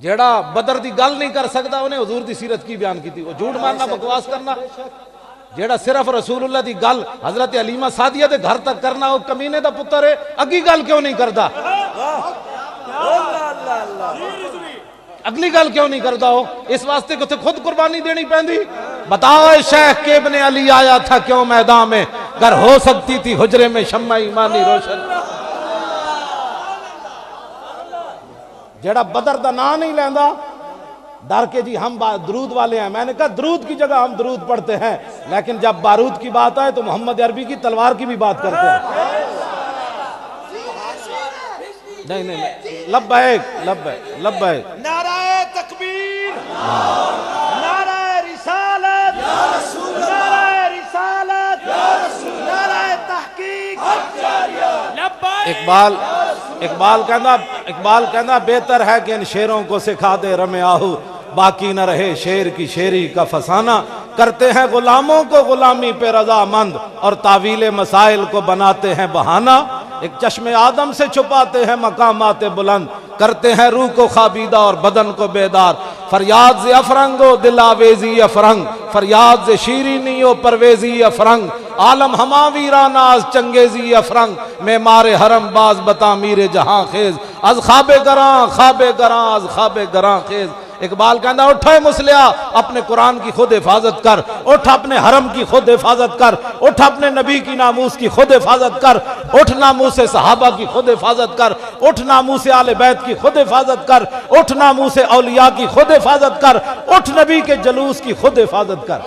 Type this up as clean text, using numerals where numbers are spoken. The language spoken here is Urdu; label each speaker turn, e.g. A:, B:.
A: جیڑا بدر دی گل نہیں کر سکتا انہیں حضور دی سیرت کی بیان کی تھی، وہ جھوٹ مارنا بکواس کرنا. جیڑا صرف رسول اللہ دی گل حضرت حلیمہ سعدیہ دے گھر تک کرنا، وہ کمینے دا پتر ہے، اگی گل کیوں نہیں کردا؟ اگلی گل کیوں نہیں کردا ہو؟ اس واسطے کہ خود قربانی دینی پیندی. بتاؤ شیخ کے ابن علی آیا تھا کیوں میدان میں، گر ہو سکتی تھی حجرے میں شمع ایمانی روشن. جیڑا بدر دا نام نہیں لیندا ڈر کے جی ہم درود والے ہیں. میں نے کہا درود کی جگہ ہم درود پڑھتے ہیں، لیکن جب بارود کی بات آئے تو محمد عربی کی تلوار کی بھی بات کرتے ہیں. نہیں لبیک لبیک لبیک.
B: نعرہ تکبیر، نعرہ رسالت، نعرہ رسالت، نعرہ تحقیق.
A: اقبال کہنا بہتر ہے کہ ان شیروں کو سکھا دے رم آہو، باقی نہ رہے شیر کی شیری کا فسانہ. کرتے ہیں غلاموں کو غلامی پہ رضامند، اور تعویل مسائل کو بناتے ہیں بہانہ. ایک چشم آدم سے چھپاتے ہیں مقامات بلند، کرتے ہیں روح کو خابیدہ اور بدن کو بیدار. فریاد ز افرنگ و دل آویزی افرنگ، فریاد ز شیرینی و پرویزی افرنگ. عالم ہما ویران از چنگیزی افرنگ، معمار حرم باز بتا میر جہاں خیز. از خواب گراں از خواب گراں خیز. اقبال کہنا اٹھو مسلیا، اپنے قرآن کی خود حفاظت کر، اٹھ اپنے حرم کی خود حفاظت کر، اٹھ اپنے نبی کی ناموس کی خود حفاظت کر، اٹھ ناموس صحابہ کی خود حفاظت کر، اٹھ ناموس آل بیت کی خود حفاظت کر، اٹھ ناموس اولیاء کی خود حفاظت کر، اٹھ نبی کے جلوس کی خود حفاظت کر.